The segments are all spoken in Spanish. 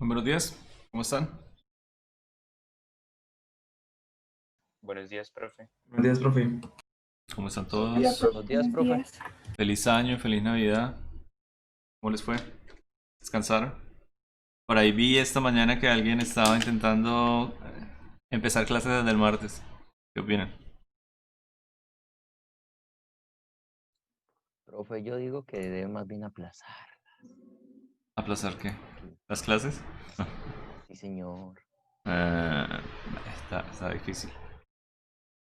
Muy buenos días, ¿cómo están? Buenos días, profe. Buenos días, profe. ¿Cómo están Hola, todos? profe, Buenos días, buenos profe. días. Feliz año, feliz Navidad. ¿Cómo les fue? ¿Descansaron? Por ahí vi esta mañana que alguien estaba intentando empezar clases desde el martes. ¿Qué opinan? Profe, yo digo que debe más bien aplazar. ¿Aplazar qué? Porque, ¿Las clases? sí, señor. Eh, está difícil.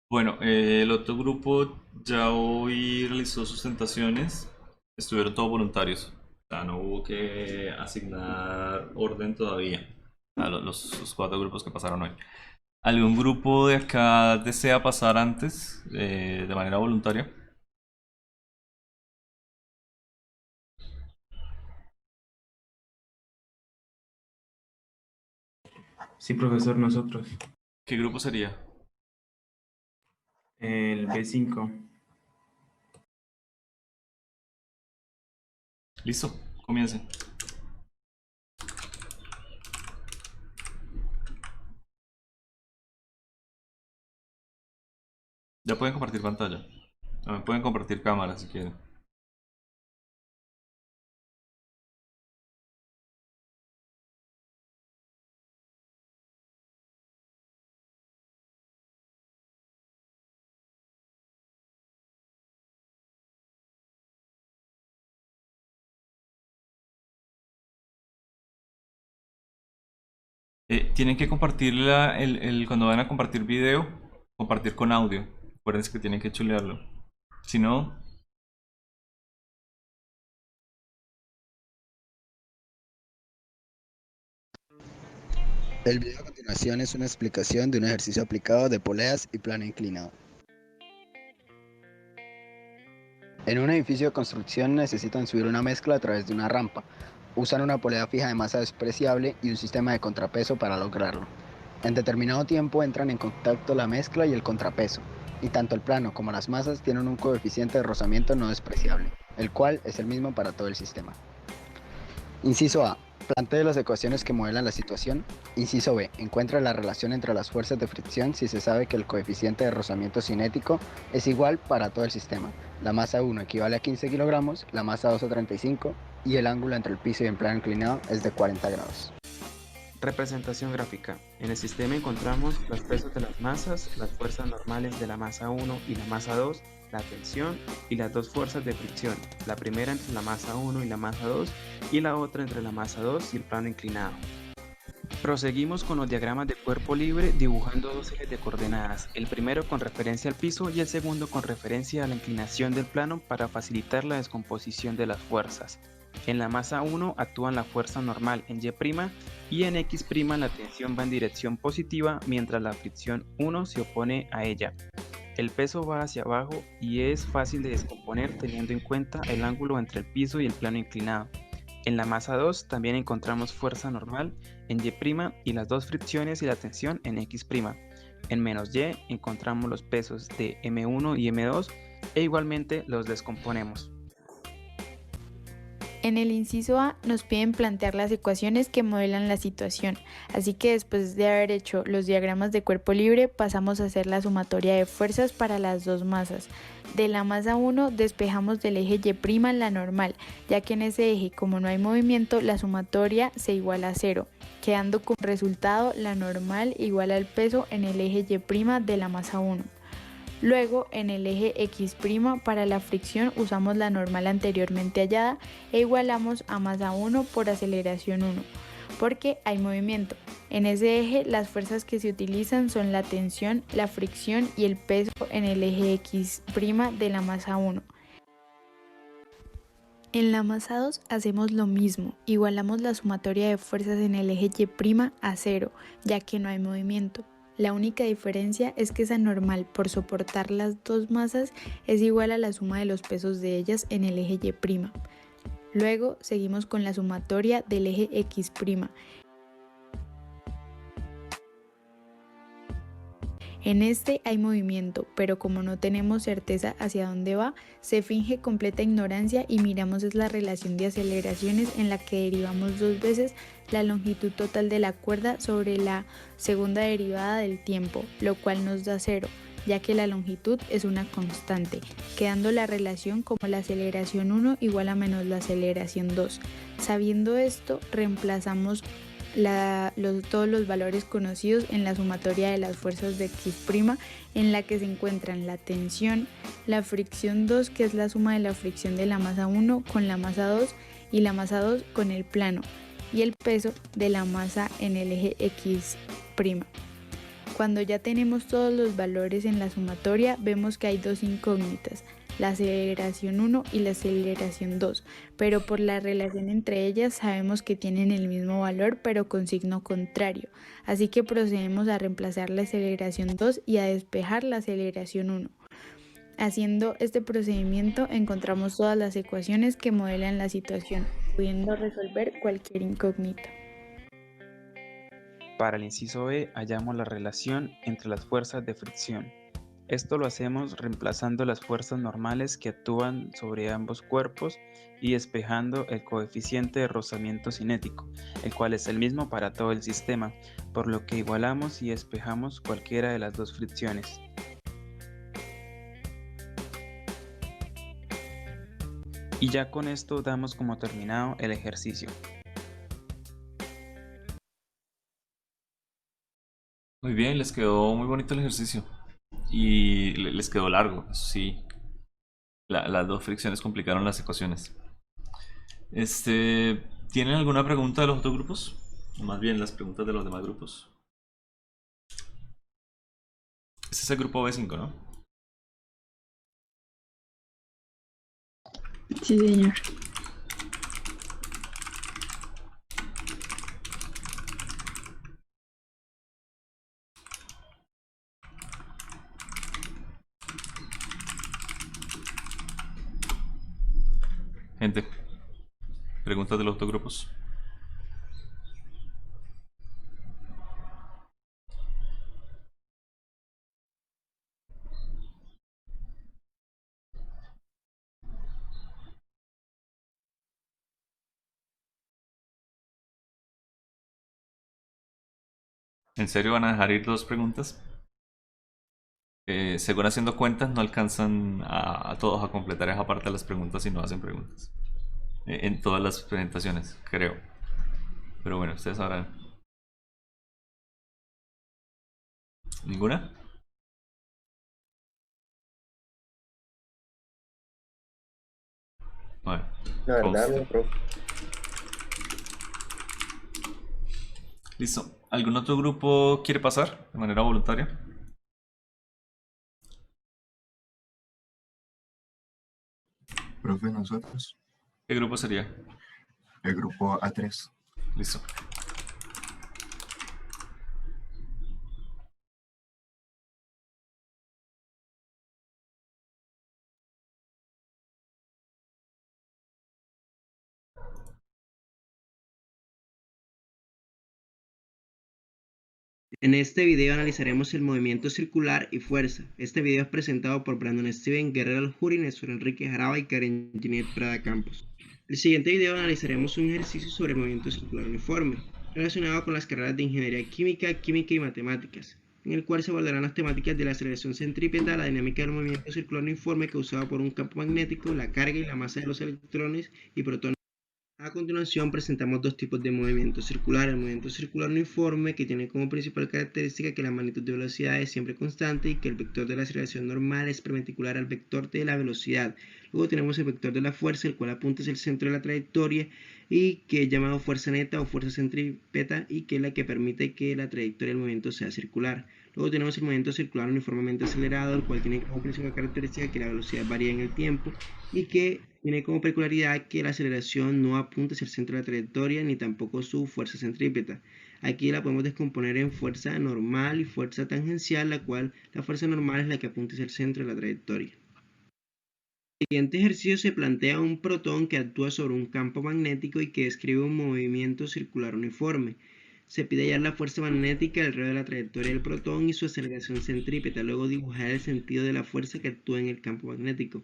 Bueno, el otro grupo ya hoy realizó sus tentaciones. Estuvieron todos voluntarios. O sea, no hubo que asignar orden todavía a los cuatro grupos que pasaron hoy. ¿Algún grupo de acá desea pasar antes de manera voluntaria? Sí, profesor, nosotros. ¿Qué grupo sería? El B5. Listo, comiencen. Ya pueden compartir pantalla. También pueden compartir cámara si quieren. Tienen que compartir cuando van a compartir video, compartir con audio. Acuérdense que tienen que chulearlo. Si no, El video a continuación es una explicación de un ejercicio aplicado de poleas y plano inclinado. En un edificio de construcción necesitan subir una mezcla a través de una rampa. Usan una polea fija de masa despreciable y un sistema de contrapeso para lograrlo. En determinado tiempo entran en contacto la mezcla y el contrapeso, y tanto el plano como las masas tienen un coeficiente de rozamiento no despreciable, el cual es el mismo para todo el sistema. Inciso A. Plantee las ecuaciones que modelan la situación. Inciso B. Encuentra la relación entre las fuerzas de fricción si se sabe que el coeficiente de rozamiento cinético es igual para todo el sistema. La masa 1 equivale a 15 kilogramos, la masa 2 a 35 y el ángulo entre el piso y el plano inclinado es de 40 grados. Representación gráfica. En el sistema encontramos los pesos de las masas, las fuerzas normales de la masa 1 y la masa 2, la tensión y las dos fuerzas de fricción, la primera entre la masa 1 y la masa 2 y la otra entre la masa 2 y el plano inclinado. Proseguimos con los diagramas de cuerpo libre dibujando dos ejes de coordenadas, el primero con referencia al piso y el segundo con referencia a la inclinación del plano para facilitar la descomposición de las fuerzas. En la masa 1 actúa la fuerza normal en Y' y en X' la tensión va en dirección positiva mientras la fricción 1 se opone a ella. El peso va hacia abajo y es fácil de descomponer teniendo en cuenta el ángulo entre el piso y el plano inclinado. En la masa 2 también encontramos fuerza normal en Y' y las dos fricciones y la tensión en X'. En menos Y encontramos los pesos de M1 y M2 e igualmente los descomponemos. En el inciso A nos piden plantear las ecuaciones que modelan la situación, así que después de haber hecho los diagramas de cuerpo libre pasamos a hacer la sumatoria de fuerzas para las dos masas. De la masa 1 despejamos del eje Y' la normal, ya que en ese eje como no hay movimiento la sumatoria se iguala a 0, quedando como resultado la normal igual al peso en el eje Y' de la masa 1. Luego, en el eje X' para la fricción usamos la normal anteriormente hallada e igualamos a masa 1 por aceleración 1, porque hay movimiento. En ese eje las fuerzas que se utilizan son la tensión, la fricción y el peso en el eje X' de la masa 1. En la masa 2 hacemos lo mismo, igualamos la sumatoria de fuerzas en el eje Y' a 0, ya que no hay movimiento. La única diferencia es que esa normal por soportar las dos masas es igual a la suma de los pesos de ellas en el eje Y'. Luego seguimos con la sumatoria del eje X'. En este hay movimiento, pero como no tenemos certeza hacia dónde va, se finge completa ignorancia y miramos es la relación de aceleraciones en la que derivamos 2 veces la longitud total de la cuerda sobre la segunda derivada del tiempo, lo cual nos da 0, ya que la longitud es una constante, quedando la relación como la aceleración 1 igual a menos la aceleración 2. Sabiendo esto, reemplazamos todos los valores conocidos en la sumatoria de las fuerzas de X', en la que se encuentran la tensión, la fricción 2, que es la suma de la fricción de la masa 1 con la masa 2 y la masa 2 con el plano, y el peso de la masa en el eje X'. Cuando ya tenemos todos los valores en la sumatoria, vemos que hay 2 incógnitas, la aceleración 1 y la aceleración 2, pero por la relación entre ellas sabemos que tienen el mismo valor pero con signo contrario, así que procedemos a reemplazar la aceleración 2 y a despejar la aceleración 1. Haciendo este procedimiento encontramos todas las ecuaciones que modelan la situación, pudiendo resolver cualquier incógnita. Para el inciso B hallamos la relación entre las fuerzas de fricción. Esto lo hacemos reemplazando las fuerzas normales que actúan sobre ambos cuerpos y despejando el coeficiente de rozamiento cinético, el cual es el mismo para todo el sistema, por lo que igualamos y despejamos cualquiera de las dos fricciones. Y ya con esto damos como terminado el ejercicio. Muy bien, les quedó muy bonito el ejercicio. Y les quedó largo, eso sí. Las dos fricciones complicaron las ecuaciones. ¿Tienen alguna pregunta de los otros grupos? O más bien las preguntas de los demás grupos. Este es el grupo B5, ¿no? Sí, señor. Gente, preguntas de los otros grupos. ¿En serio van a dejar ir 2 preguntas? Según haciendo cuentas, no alcanzan a todos a completar esa parte de las preguntas si no hacen preguntas. En todas las presentaciones, creo. Pero bueno, ustedes sabrán. ¿Ninguna? Bueno, La verdad, conste. no, profe. Listo. ¿Algún otro grupo quiere pasar de manera voluntaria? Profe, nosotros, ¿Qué grupo sería? el grupo A3. Listo. En este video analizaremos el movimiento circular y fuerza. Este video es presentado por Brandon Steven, Guerrero Jurin, Néstor Enrique Jaraba y Karen Ginette Prada Campos. En el siguiente video analizaremos un ejercicio sobre el movimiento circular uniforme, relacionado con las carreras de Ingeniería Química, Química y Matemáticas, en el cual se abordarán las temáticas de la aceleración centrípeta, la dinámica del movimiento circular uniforme causado por un campo magnético, la carga y la masa de los electrones y protones. A continuación presentamos 2 tipos de movimiento circular: el movimiento circular uniforme, que tiene como principal característica que la magnitud de velocidad es siempre constante y que el vector de la aceleración normal es perpendicular al vector de la velocidad. Luego tenemos el vector de la fuerza, el cual apunta hacia el centro de la trayectoria y que es llamado fuerza neta o fuerza centrípeta, y que es la que permite que la trayectoria del movimiento sea circular. Luego tenemos el movimiento circular uniformemente acelerado, el cual tiene como principal característica que la velocidad varía en el tiempo y que tiene como peculiaridad que la aceleración no apunta hacia el centro de la trayectoria ni tampoco su fuerza centrípeta. Aquí la podemos descomponer en fuerza normal y fuerza tangencial, la cual la fuerza normal es la que apunta hacia el centro de la trayectoria. En el siguiente ejercicio se plantea un protón que actúa sobre un campo magnético y que describe un movimiento circular uniforme. Se pide hallar la fuerza magnética alrededor de la trayectoria del protón y su aceleración centrípeta, luego dibujar el sentido de la fuerza que actúa en el campo magnético.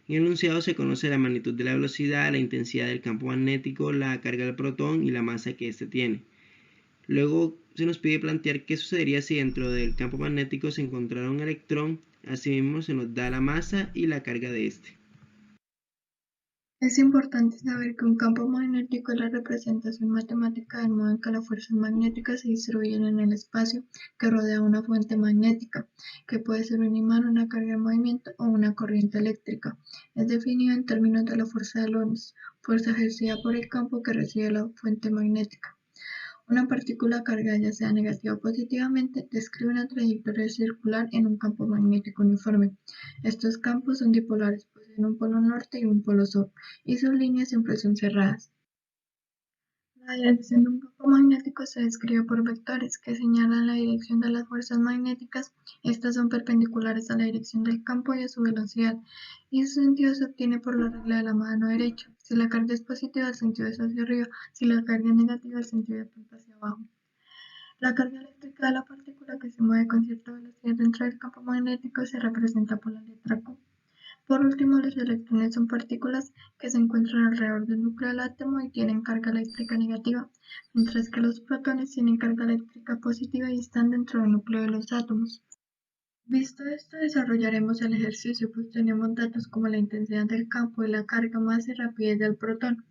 En el enunciado se conoce la magnitud de la velocidad, la intensidad del campo magnético, la carga del protón y la masa que éste tiene. Luego se nos pide plantear qué sucedería si dentro del campo magnético se encontrara un electrón. Asimismo se nos da la masa y la carga de este. Es importante saber que un campo magnético es la representación matemática del modo en que las fuerzas magnéticas se distribuyen en el espacio que rodea una fuente magnética, que puede ser un imán, una carga en movimiento o una corriente eléctrica. Es definido en términos de la fuerza de Lorentz, fuerza ejercida por el campo que recibe la fuente magnética. Una partícula cargada, ya sea negativa o positivamente, describe una trayectoria circular en un campo magnético uniforme. Estos campos son dipolares, poseen un polo norte y un polo sur, y sus líneas siempre son cerradas. La dirección de un campo magnético se describe por vectores que señalan la dirección de las fuerzas magnéticas. Estas son perpendiculares a la dirección del campo y a su velocidad, y su sentido se obtiene por la regla de la mano derecha. Si la carga es positiva, el sentido es hacia arriba; si la carga es negativa, el sentido apunta hacia abajo. La carga eléctrica de la partícula que se mueve con cierta velocidad dentro del campo magnético se representa por la letra Q. Por último, los electrones son partículas que se encuentran alrededor del núcleo del átomo y tienen carga eléctrica negativa, mientras que los protones tienen carga eléctrica positiva y están dentro del núcleo de los átomos. Visto esto, desarrollaremos el ejercicio, pues tenemos datos como la intensidad del campo y la carga, masa y rapidez del protón.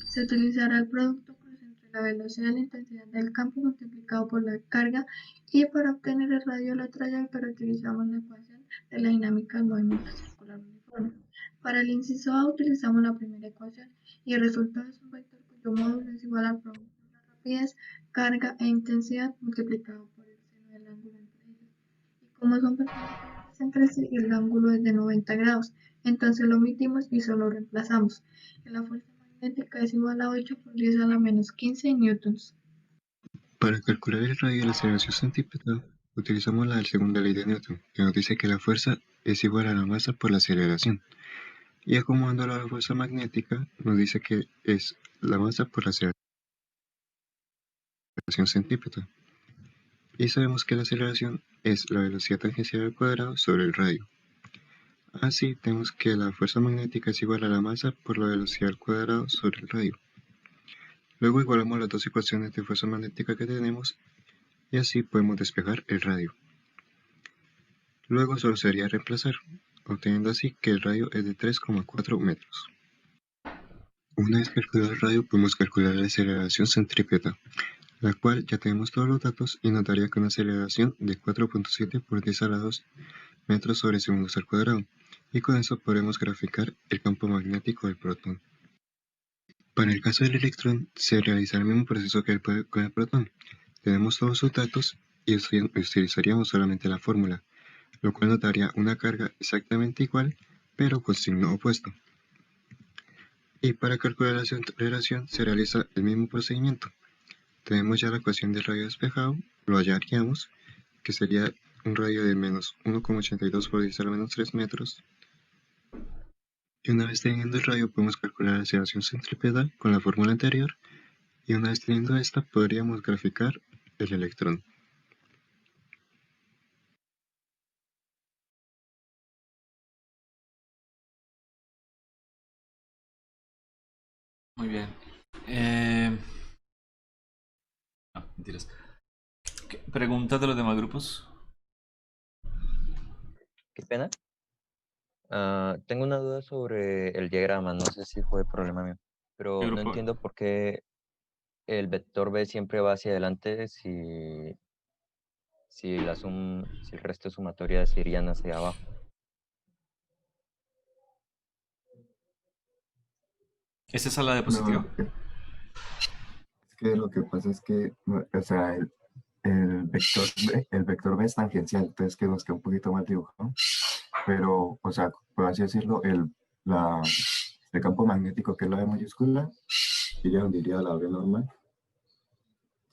Se utilizará el producto cruz entre la velocidad y la intensidad del campo multiplicado por la carga, y para obtener el radio de la trayectoria utilizamos la ecuación de la dinámica del movimiento circular uniforme. Para el inciso A utilizamos la primera ecuación y el resultado es un vector cuyo módulo es igual al producto de la rapidez, carga e intensidad multiplicado por el seno del ángulo entre ellos. Y como son perpendiculares entre sí, el ángulo es de 90 grados, entonces lo omitimos y solo reemplazamos. La fuerza magnética es igual a 8 por 10 a la menos 15 newtons. Para calcular el radio de la aceleración centrípeta, utilizamos la segunda ley de Newton, que nos dice que la fuerza es igual a la masa por la aceleración. Y acomodándolo a la fuerza magnética, nos dice que es la masa por la aceleración centrípeta. Y sabemos que la aceleración es la velocidad tangencial al cuadrado sobre el radio. Así, tenemos que la fuerza magnética es igual a la masa por la velocidad al cuadrado sobre el radio. Luego igualamos las dos ecuaciones de fuerza magnética que tenemos y así podemos despejar el radio. Luego solo sería reemplazar, obteniendo así que el radio es de 3,4 metros. Una vez calculado el radio, podemos calcular la aceleración centrípeta, la cual ya tenemos todos los datos y nos daría que una aceleración de 4.7 por 10 a la 2 metros sobre segundos al cuadrado, y con eso podremos graficar el campo magnético del protón. Para el caso del electrón, se realiza el mismo proceso que con el protón. Tenemos todos sus datos y utilizaríamos solamente la fórmula, lo cual nos daría una carga exactamente igual, pero con signo opuesto. Y para calcular la aceleración se realiza el mismo procedimiento. Tenemos ya la ecuación del radio despejado, lo hallaríamos, que sería un radio de menos 1,82 por 10 a la menos 3 metros. Y una vez teniendo el radio podemos calcular la aceleración centrípeta con la fórmula anterior, y una vez teniendo esta podríamos graficar el electrón. Muy bien. No, mentiras. ¿Preguntas de los demás grupos? Qué pena. Tengo una duda sobre el diagrama, no sé si fue problema mío, pero ¿Qué no grupo? entiendo por qué el vector B siempre va hacia adelante si el resto de sumatorias irían hacia abajo. ¿Esa es la diapositiva? No, es que lo que pasa es que, o sea, el vector B es tangencial, entonces que nos queda un poquito más dibujado. Pero, o sea, por así decirlo, el campo magnético, que es la B mayúscula, iría donde iría la B normal.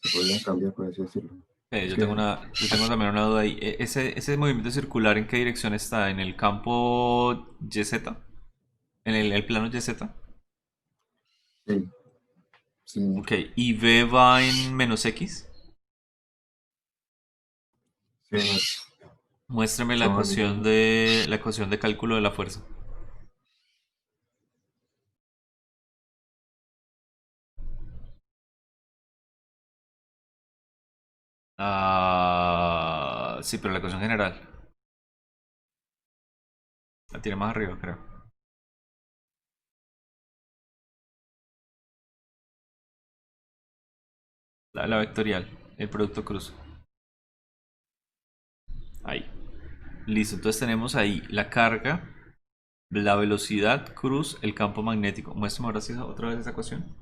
Se podrían cambiar, por así decirlo. Yo tengo también una duda ahí. ¿Ese movimiento circular en qué dirección está? ¿En el campo YZ? ¿En el plano YZ? Sí. Ok, ¿y B va en menos X? Sí, Muéstrame la Estamos ecuación de cálculo de la fuerza. Sí, pero la ecuación general. La tiene más arriba, creo. La vectorial, el producto cruz. Ahí. Listo, entonces tenemos ahí la carga, la velocidad, cruz, el campo magnético. Muéstrame ahora sí otra vez esa ecuación.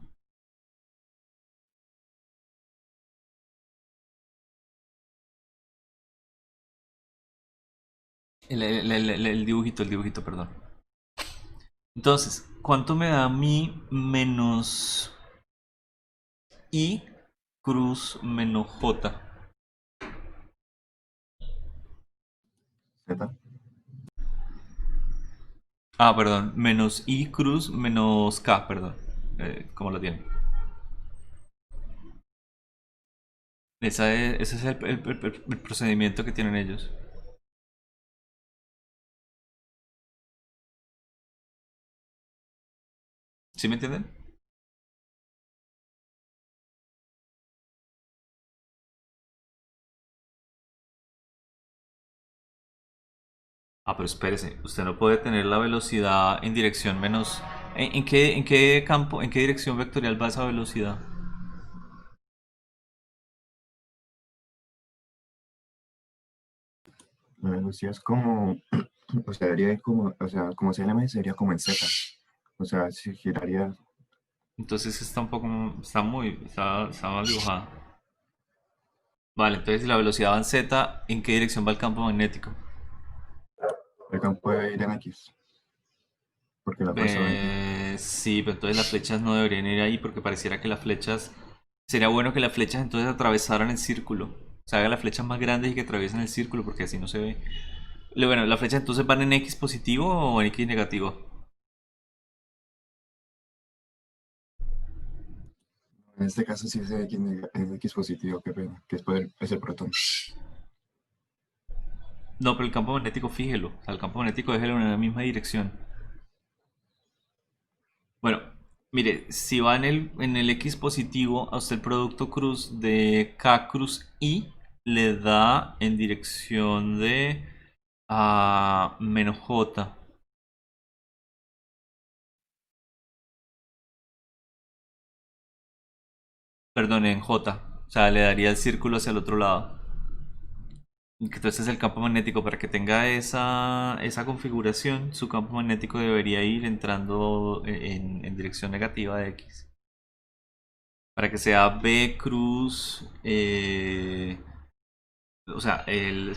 El dibujito, perdón. Entonces, ¿cuánto me da a mí menos I cruz menos J? Z. Ah, perdón, menos I cruz menos K, perdón. ¿Cómo lo tienen? Ese es el procedimiento que tienen ellos. ¿Sí me entienden? Ah, pero espérese, usted no puede tener la velocidad en dirección menos... en qué campo, en qué dirección vectorial va esa velocidad? La velocidad es como, o sea, sería como, o sea, como CLM sería como en Z. O sea, si giraría, Entonces está un poco... está mal dibujada. Vale, entonces si la velocidad va en Z, ¿en qué dirección va el campo magnético? el campo debe ir en X, porque la fuerza va en Y. Sí, pero entonces las flechas no deberían ir ahí porque pareciera que las flechas... Sería bueno que las flechas entonces atravesaran el círculo. O sea, haga las flechas más grandes y que atraviesen el círculo porque así no se ve. Bueno, ¿las flechas entonces van en X positivo o en X negativo? En este caso sí es X, es X positivo, qué pena, que es el protón. No, pero el campo magnético fíjelo. O sea, el campo magnético déjelo en la misma dirección. Bueno, mire, si va en el X positivo, a usted el producto cruz de K cruz I le da en dirección de menos J. Perdón, en J. O sea, le daría el círculo hacia el otro lado. Entonces el campo magnético, para que tenga esa configuración, su campo magnético debería ir entrando en dirección negativa de X. Para que sea B cruz, o sea,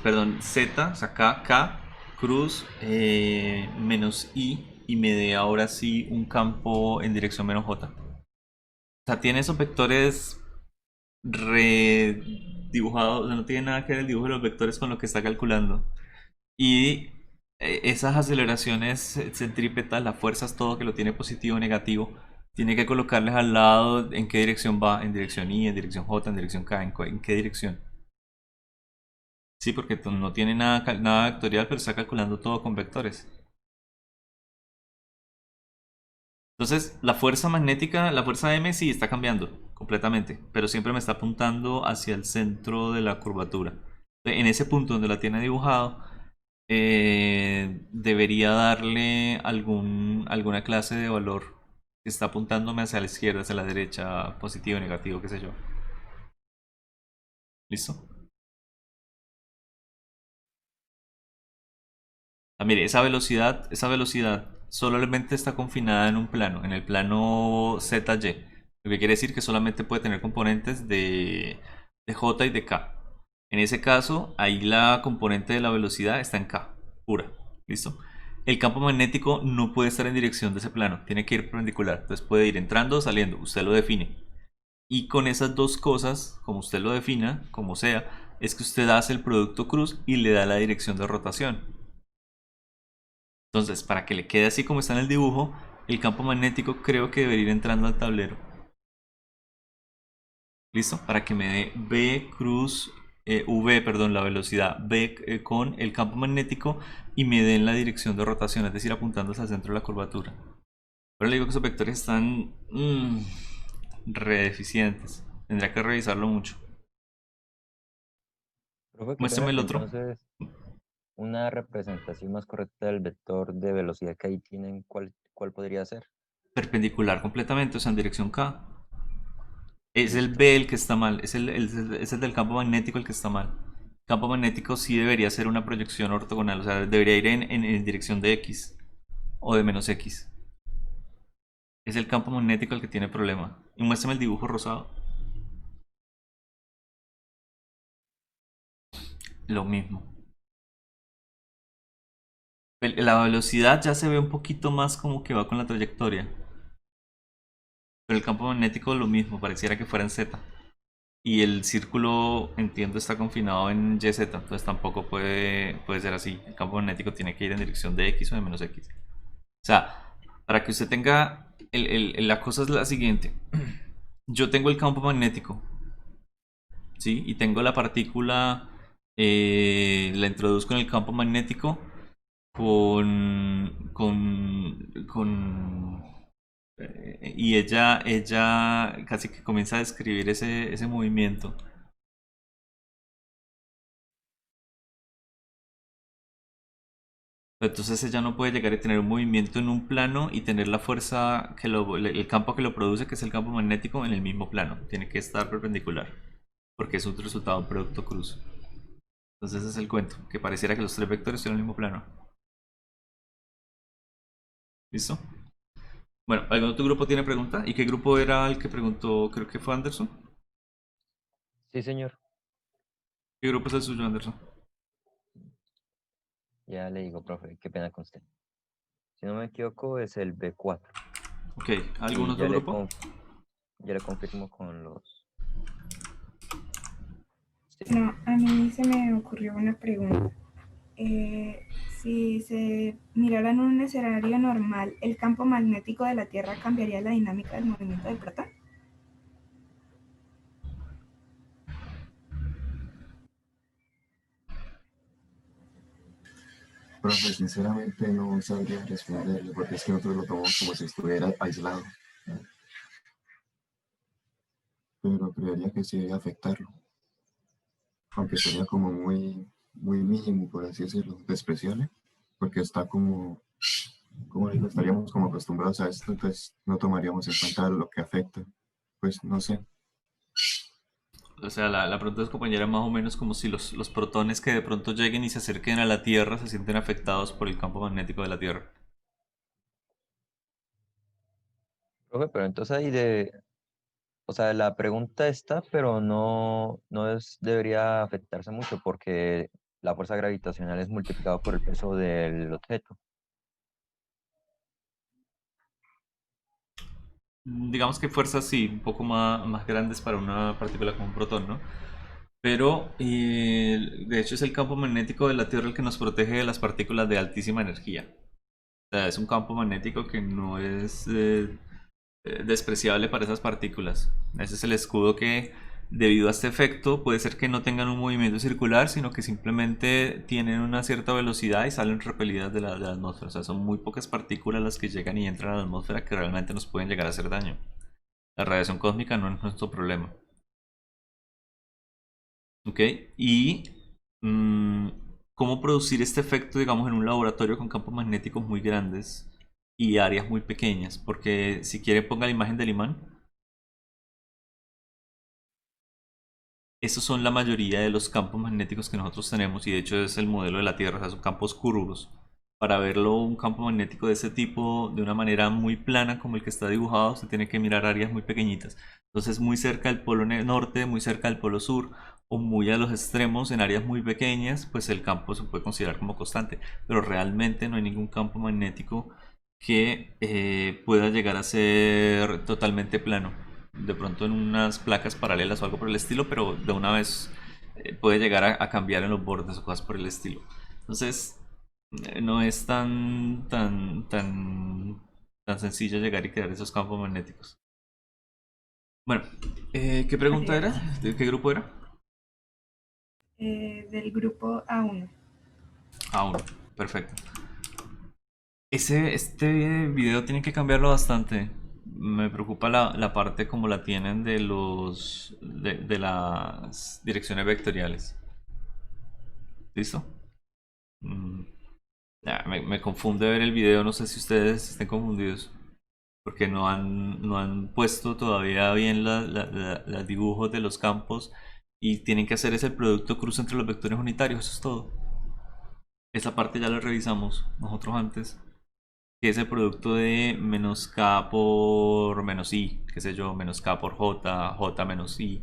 perdón, Z, o sea, K cruz menos I y me dé ahora sí un campo en dirección menos J. O sea, tiene esos vectores redibujados, o sea, no tiene nada que ver el dibujo de los vectores con lo que está calculando. Y esas aceleraciones centrípetas, las fuerzas, todo que lo tiene positivo o negativo, tiene que colocarles al lado en qué dirección va, en dirección I, en dirección J, en dirección K, en qué dirección. Sí, porque no tiene nada vectorial, pero está calculando todo con vectores. Entonces, la fuerza magnética, la fuerza M sí está cambiando completamente, pero siempre me está apuntando hacia el centro de la curvatura. En ese punto donde la tiene dibujado, debería darle alguna clase de valor que está apuntándome hacia la izquierda, hacia la derecha, positivo, negativo, qué sé yo. ¿Listo? Ah, mire, esa velocidad solamente está confinada en un plano, en el plano ZY. Lo que quiere decir que solamente puede tener componentes de J y de K. En ese caso, ahí la componente de la velocidad está en K, pura. ¿Listo? El campo magnético no puede estar en dirección de ese plano, tiene que ir perpendicular. Entonces puede ir entrando o saliendo, usted lo define. Y con esas dos cosas, como usted lo defina, como sea, es que usted hace el producto cruz y le da la dirección de rotación. Entonces, para que le quede así como está en el dibujo, el campo magnético creo que debería ir entrando al tablero. ¿Listo? Para que me dé B cruz v, perdón, la velocidad v con el campo magnético y me den la dirección de rotación, es decir, apuntando hacia el centro de la curvatura. Pero le digo que esos vectores están re deficientes. Tendría que revisarlo mucho. Profe, qué Muéstrame pena, el y otro. entonces una representación más correcta del vector de velocidad que ahí tienen, ¿cuál podría ser? Perpendicular completamente, o sea, en dirección K. Es el Listo. B el que está mal, es el del campo magnético el que está mal. El campo magnético sí debería ser una proyección ortogonal, o sea, debería ir en dirección de X o de menos X. Es el campo magnético el que tiene problema. Y muéstrame el dibujo rosado. Lo mismo. La velocidad ya se ve un poquito más como que va con la trayectoria. Pero el campo magnético lo mismo, pareciera que fuera en Z. Y el círculo, entiendo, está confinado en YZ, entonces tampoco puede ser así. El campo magnético tiene que ir en dirección de X o de menos X. O sea, para que usted tenga, la cosa es la siguiente. Yo tengo el campo magnético, ¿sí? Y tengo la partícula, la introduzco en el campo magnético con y ella casi que comienza a describir ese movimiento. Entonces ella no puede llegar a tener un movimiento en un plano y tener la fuerza el campo que lo produce, que es el campo magnético, en el mismo plano. Tiene que estar perpendicular, porque es un resultado de un producto cruz. Entonces ese es el cuento, que pareciera que los tres vectores están en el mismo plano. ¿Listo? Bueno, ¿algún otro grupo tiene pregunta? ¿Y qué grupo era el que preguntó? Creo que fue Anderson. Sí, señor. ¿Qué grupo es el suyo, Anderson? Ya le digo, profe, qué pena con usted. Si no me equivoco, es el B4. Ok, ¿algún Y otro grupo? ya le confirmo con los... Sí. No, a mí se me ocurrió una pregunta. Si se mirara en un escenario normal, ¿el campo magnético de la Tierra cambiaría la dinámica del movimiento del protón? Profe, sinceramente no sabría responderle porque es que nosotros lo tomamos como si estuviera aislado. Pero creería que sí debe afectarlo. Aunque sería como muy mínimo, por así decirlo, despreciable, porque está como digo, estaríamos como acostumbrados a esto, entonces no tomaríamos en cuenta lo que afecta. Pues no sé. O sea, la pregunta de su compañera es más o menos como si los protones que de pronto lleguen y se acerquen a la Tierra se sienten afectados por el campo magnético de la Tierra. Profe, pero entonces ahí o sea, la pregunta está, pero debería afectarse mucho porque la fuerza gravitacional es multiplicado por el peso del objeto. Digamos que fuerzas sí, un poco más grandes para una partícula como un protón, ¿no? Pero de hecho es el campo magnético de la Tierra el que nos protege de las partículas de altísima energía. O sea, es un campo magnético que no es despreciable para esas partículas. Ese es el escudo que, debido a este efecto, puede ser que no tengan un movimiento circular, sino que simplemente tienen una cierta velocidad y salen repelidas de la atmósfera. O sea, son muy pocas partículas las que llegan y entran a la atmósfera que realmente nos pueden llegar a hacer daño. La radiación cósmica no es nuestro problema. ¿Ok? Y cómo producir este efecto, digamos, en un laboratorio con campos magnéticos muy grandes y áreas muy pequeñas. Porque si quiere ponga la imagen del imán. Esos son la mayoría de los campos magnéticos que nosotros tenemos y de hecho es el modelo de la Tierra, o sea, son campos curvos. Para verlo un campo magnético de ese tipo de una manera muy plana como el que está dibujado, se tiene que mirar áreas muy pequeñitas. Entonces muy cerca del polo norte, muy cerca del polo sur o muy a los extremos en áreas muy pequeñas, pues el campo se puede considerar como constante. Pero realmente no hay ningún campo magnético que pueda llegar a ser totalmente plano. De pronto en unas placas paralelas o algo por el estilo, pero de una vez puede llegar a cambiar en los bordes o cosas por el estilo. Entonces, no es tan sencillo llegar y crear esos campos magnéticos. Bueno, ¿qué pregunta era? ¿De qué grupo era? del grupo A1. Aún, perfecto. Este video tienen que cambiarlo bastante. Me preocupa la parte como la tienen de las direcciones vectoriales. ¿Listo? Mm, ya, me confunde ver el video, no sé si ustedes estén confundidos. Porque no han puesto todavía bien los dibujos de los campos y tienen que hacer ese producto cruce entre los vectores unitarios, eso es todo. Esa parte ya la revisamos nosotros antes, que es el producto de menos k por menos i, qué sé yo, menos k por j, j menos i,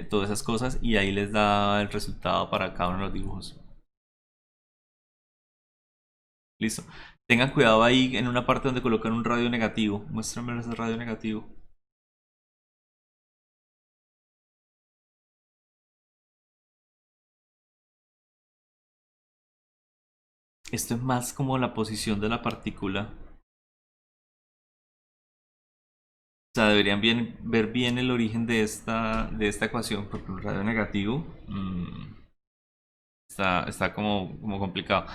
todas esas cosas, y ahí les da el resultado para cada uno de los dibujos. Listo. Tengan cuidado ahí en una parte donde colocan un radio negativo. Muéstrame ese radio negativo. Esto es más como la posición de la partícula. O sea, deberían ver bien el origen de esta ecuación, porque el radio negativo está como complicado.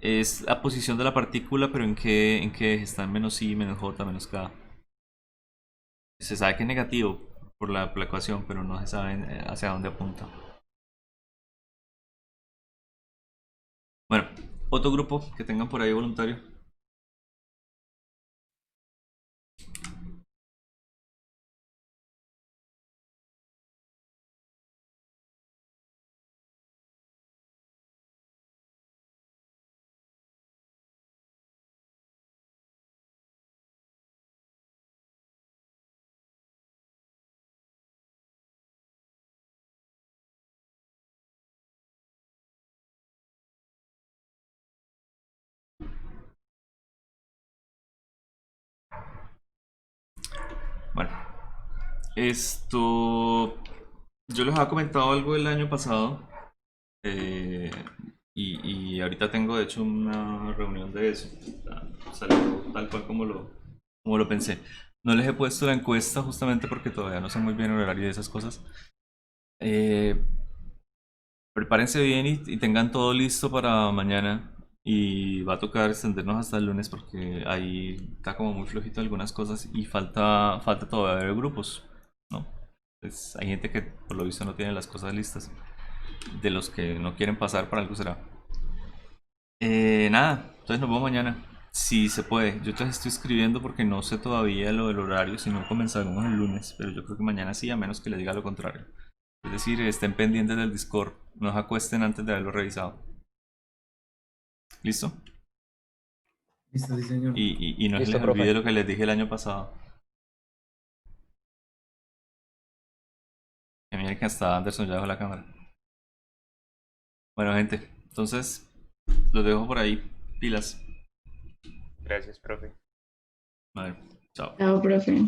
Es la posición de la partícula, pero en qué está en menos i, menos j, menos k. Se sabe que es negativo por la ecuación, pero no se sabe hacia dónde apunta. Bueno, otro grupo que tengan por ahí voluntario. Bueno, esto yo les había comentado algo el año pasado y ahorita tengo de hecho una reunión de eso. Salió tal cual como lo pensé. No les he puesto la encuesta justamente porque todavía no sé muy bien el horario de esas cosas. Prepárense bien y tengan todo listo para mañana. Y va a tocar extendernos hasta el lunes porque ahí está como muy flojito algunas cosas y falta todavía ver grupos, ¿no? Pues hay gente que por lo visto no tiene las cosas listas. De los que no quieren pasar, para algo será. Nada, entonces nos vemos mañana. Si se puede. Yo te estoy escribiendo porque no sé todavía lo del horario, si no comenzaremos el lunes. Pero yo creo que mañana sí, a menos que le diga lo contrario. Es decir, estén pendientes del Discord. No se acuesten antes de haberlo revisado. ¿Listo? Listo, sí, señor. Y no se Listo, les olvide profe. lo que les dije el año pasado. Que miren que hasta Anderson ya dejó la cámara. Bueno, gente, entonces los dejo por ahí. Pilas. Gracias, profe. Vale, chao. Chao, profe.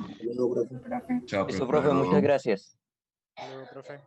Profe. Chao, Listo, profe. profe, muchas gracias. Luego, profe.